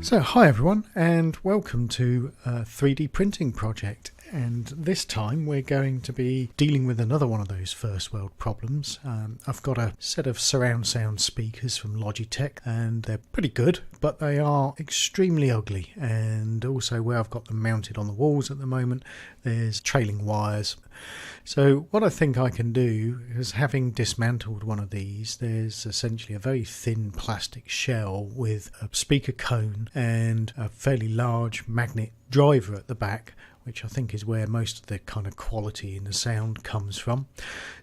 So hi everyone, and welcome to a 3D printing project, and this time we're going to be dealing with another one of those first world problems. I've got a set of surround sound speakers from Logitech and they're pretty good, but they are extremely ugly, and also where I've got them mounted on the walls at the moment there's trailing wires. So what I think I can do is, having dismantled one of these, there's essentially a very thin plastic shell with a speaker cone and a fairly large magnet driver at the back, which I think is where most of the kind of quality in the sound comes from.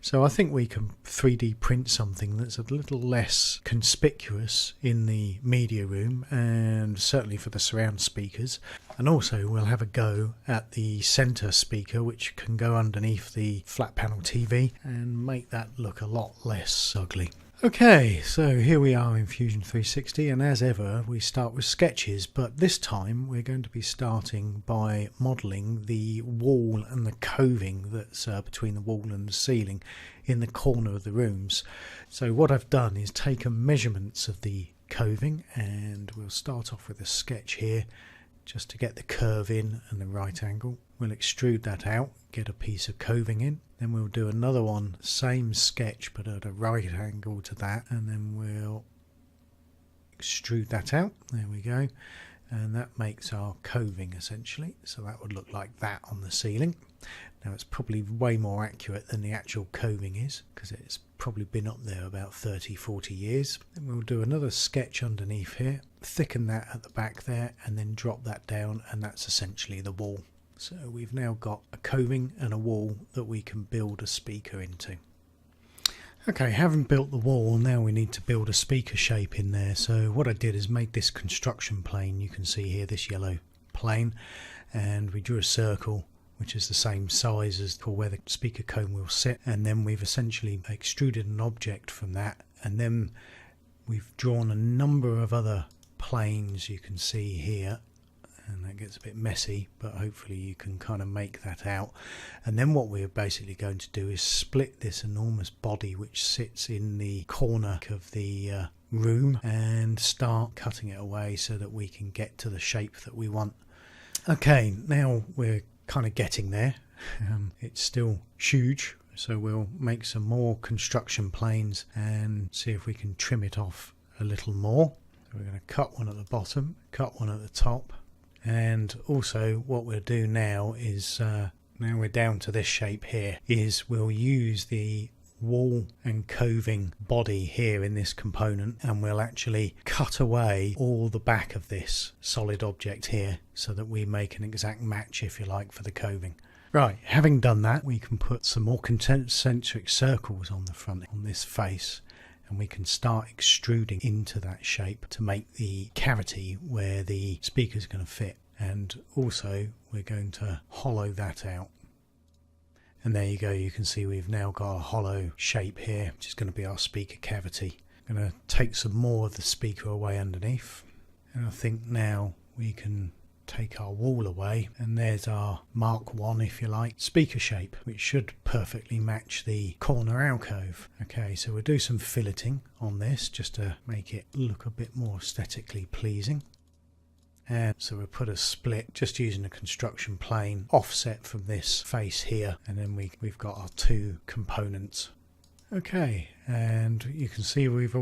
So I think we can 3D print something that's a little less conspicuous in the media room and certainly for the surround speakers. And also we'll have a go at the center speaker, which can go underneath the flat panel TV and make that look a lot less ugly. Okay, so here we are in Fusion 360, and as ever we start with sketches, but this time we're going to be starting by modelling the wall and the coving that's between the wall and the ceiling in the corner of the rooms. So what I've done is taken measurements of the coving, and we'll start off with a sketch here just to get the curve in and the right angle. We'll extrude that out, get a piece of coving in, then we'll do another one, same sketch but at a right angle to that, and then we'll extrude that out. There we go, and that makes our coving essentially. So that would look like that on the ceiling. Now it's probably way more accurate than the actual coving is, because it's probably been up there about 30-40 years. Then we'll do another sketch underneath here, thicken that at the back there, and then drop that down, and that's essentially the wall. So we've now got a coving and a wall that we can build a speaker into. Okay, having built the wall, now we need to build a speaker shape in there. So what I did is made this construction plane. You can see here this yellow plane, and we drew a circle which is the same size as for where the speaker cone will sit, and then we've essentially extruded an object from that, and then we've drawn a number of other planes you can see here, and that gets a bit messy, but hopefully you can kind of make that out. And then what we're basically going to do is split this enormous body which sits in the corner of the room and start cutting it away so that we can get to the shape that we want. Okay, now we're kind of getting there. It's still huge, so we'll make some more construction planes and see if we can trim it off a little more. So we're going to cut one at the bottom, cut one at the top, and also what we'll do now is now we're down to this shape here, is we'll use the wall and coving body here in this component, and we'll actually cut away all the back of this solid object here so that we make an exact match, if you like, for the coving. Right, having done that, we can put some more concentric circles on the front on this face, and we can start extruding into that shape to make the cavity where the speaker is going to fit. And also we're going to hollow that out. And there you go, you can see we've now got a hollow shape here, which is going to be our speaker cavity. I'm going to take some more of the speaker away underneath, and I think now we can take our wall away, and there's our Mark 1, if you like, speaker shape, which should perfectly match the corner alcove. Okay, so we'll do some filleting on this just to make it look a bit more aesthetically pleasing. And so we'll put a split just using a construction plane offset from this face here, and then we've got our two components. Okay, and you can see we've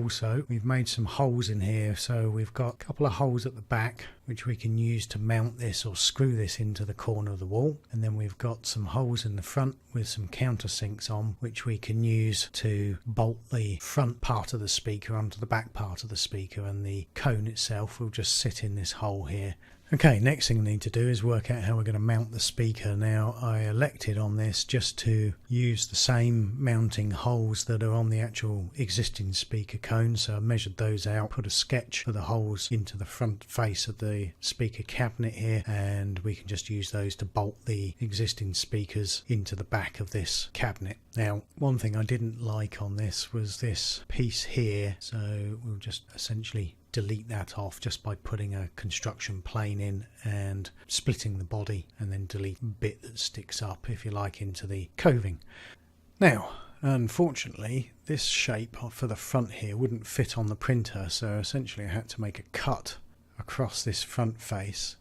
made some holes in here, so we've got a couple of holes at the back which we can use to mount this or screw this into the corner of the wall, and then we've got some holes in the front with some countersinks on which we can use to bolt the front part of the speaker onto the back part of the speaker, and the cone itself will just sit in this hole here. Okay, next thing we need to do is work out how we're going to mount the speaker. Now I elected on this just to use the same mounting holes that are on the actual existing speaker cone, so I measured those out, put a sketch for the holes into the front face of the speaker cabinet here, and we can just use those to bolt the existing speakers into the back of this cabinet. Now one thing I didn't like on this was this piece here, so we'll just essentially delete that off just by putting a construction plane in and splitting the body, and then delete the bit that sticks up, if you like, into the coving. Now unfortunately this shape for the front here wouldn't fit on the printer, so essentially I had to make a cut across this front face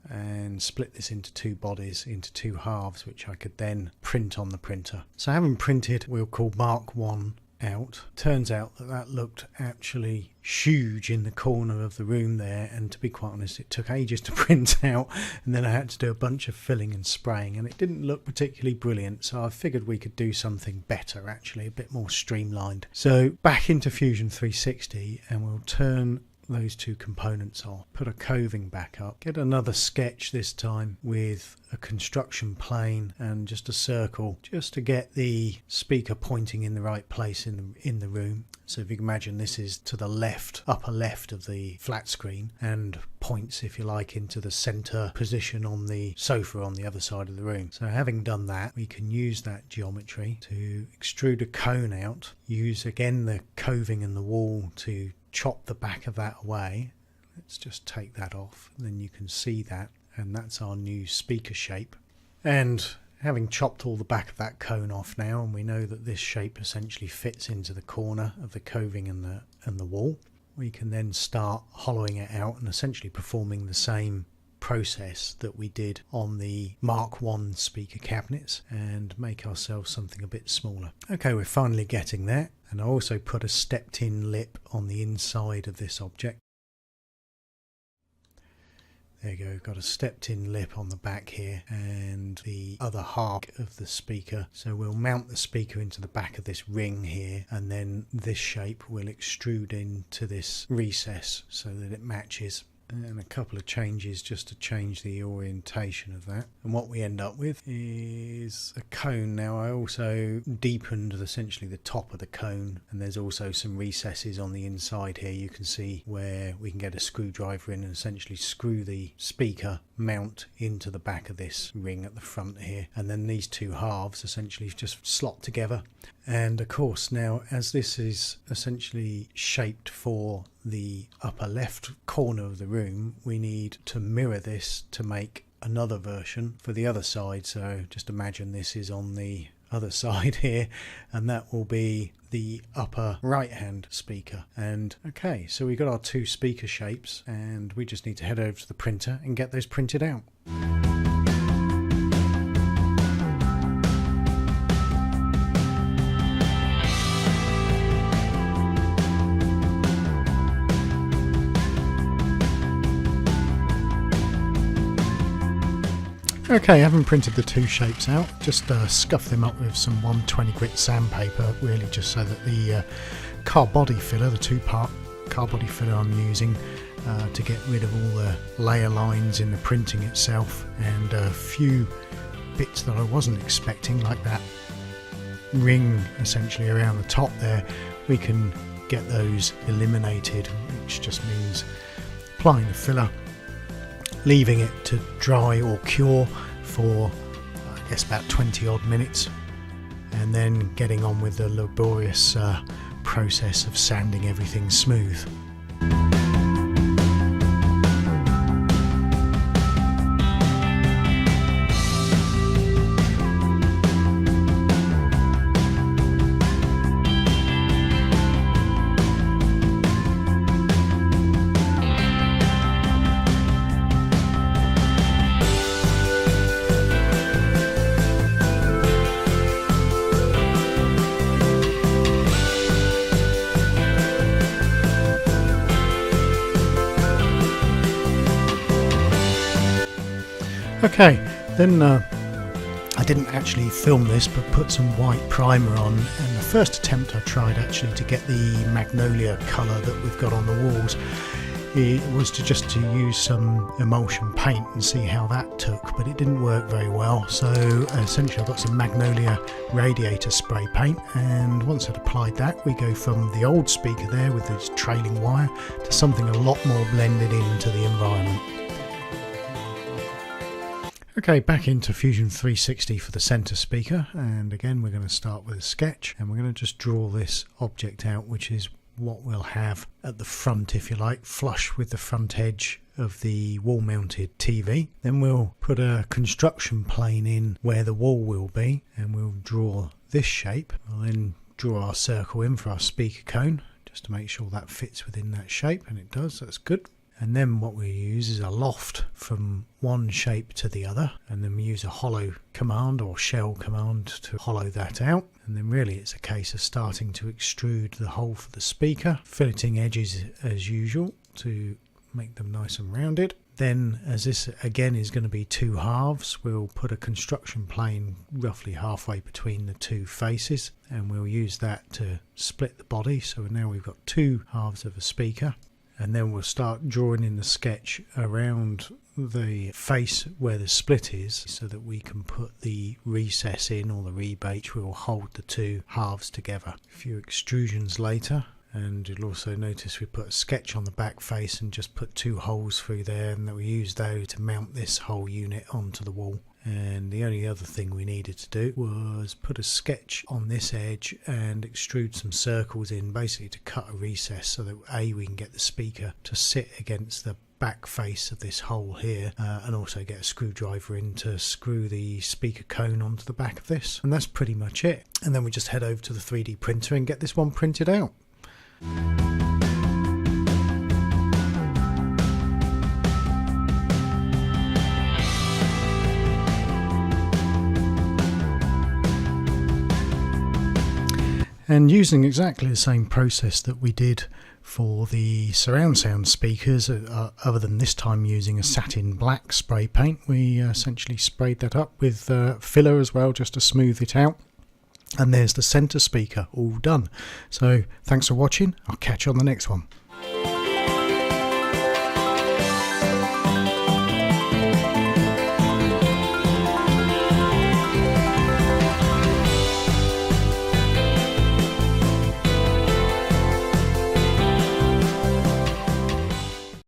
and split this into two bodies, into two halves, which I could then print on the printer. So having printed, we'll call Mark 1 out. Turns out that looked actually huge in the corner of the room there, and to be quite honest, it took ages to print out, and then I had to do a bunch of filling and spraying, and it didn't look particularly brilliant. So I figured we could do something better, actually a bit more streamlined. So back into Fusion 360, and we'll turn those two components off, put a coving back up, get another sketch, this time with a construction plane and just a circle, just to get the speaker pointing in the right place in the room. So if you can imagine, this is to the left, upper left of the flat screen, and points, if you like, into the center position on the sofa on the other side of the room. So having done that, we can use that geometry to extrude a cone out, use again the coving in the wall to chop the back of that away. Let's just take that off, and then you can see that, and that's our new speaker shape. And having chopped all the back of that cone off now, and we know that this shape essentially fits into the corner of the coving and the wall, we can then start hollowing it out and essentially performing the same process that we did on the Mark 1 speaker cabinets and make ourselves something a bit smaller. Okay, we're finally getting there. And I also put a stepped in lip on the inside of this object. There you go, got a stepped in lip on the back here and the other half of the speaker. So we'll mount the speaker into the back of this ring here, and then this shape will extrude into this recess so that it matches. And a couple of changes just to change the orientation of that, and what we end up with is a cone. Now I also deepened essentially the top of the cone, and there's also some recesses on the inside here. You can see where we can get a screwdriver in and essentially screw the speaker mount into the back of this ring at the front here, and then these two halves essentially just slot together. And of course, now as this is essentially shaped for the upper left corner of the room, we need to mirror this to make another version for the other side. So just imagine this is on the other side here, and that will be the upper right hand speaker. And okay, so we got our two speaker shapes, and we just need to head over to the printer and get those printed out. Okay, having printed the two shapes out, just scuff them up with some 120 grit sandpaper, really just so that the car body filler, the two-part car body filler I'm using to get rid of all the layer lines in the printing itself, and a few bits that I wasn't expecting, like that ring essentially around the top there, we can get those eliminated, which just means applying the filler, leaving it to dry or cure for I guess about 20 odd minutes, and then getting on with the laborious process of sanding everything smooth. Okay, then I didn't actually film this, but put some white primer on, and the first attempt I tried actually to get the magnolia colour that we've got on the walls, it was just to use some emulsion paint and see how that took, but it didn't work very well. So essentially I've got some magnolia radiator spray paint, and once I'd applied that, we go from the old speaker there with this trailing wire to something a lot more blended into the environment. Okay, back into Fusion 360 for the center speaker, and again we're going to start with a sketch, and we're going to just draw this object out, which is what we'll have at the front, if you like, flush with the front edge of the wall mounted TV. Then we'll put a construction plane in where the wall will be, and we'll draw this shape. We'll then draw our circle in for our speaker cone, just to make sure that fits within that shape, and it does, that's good. And then what we use is a loft from one shape to the other, and then we use a hollow command or shell command to hollow that out. And then really it's a case of starting to extrude the hole for the speaker, filleting edges as usual to make them nice and rounded. Then, as this again is going to be two halves, we'll put a construction plane roughly halfway between the two faces, and we'll use that to split the body. So now we've got two halves of a speaker, and then we'll start drawing in the sketch around the face where the split is, so that we can put the recess in, or the rebate which will hold the two halves together. A few extrusions later, and you'll also notice we put a sketch on the back face and just put two holes through there, and that we use those to mount this whole unit onto the wall. And the only other thing we needed to do was put a sketch on this edge and extrude some circles in, basically to cut a recess so that we can get the speaker to sit against the back face of this hole here, and also get a screwdriver in to screw the speaker cone onto the back of this. And that's pretty much it. And then we just head over to the 3D printer and get this one printed out. And using exactly the same process that we did for the surround sound speakers, other than this time using a satin black spray paint, we essentially sprayed that up with filler as well, just to smooth it out. And there's the center speaker all done. So thanks for watching. I'll catch you on the next one.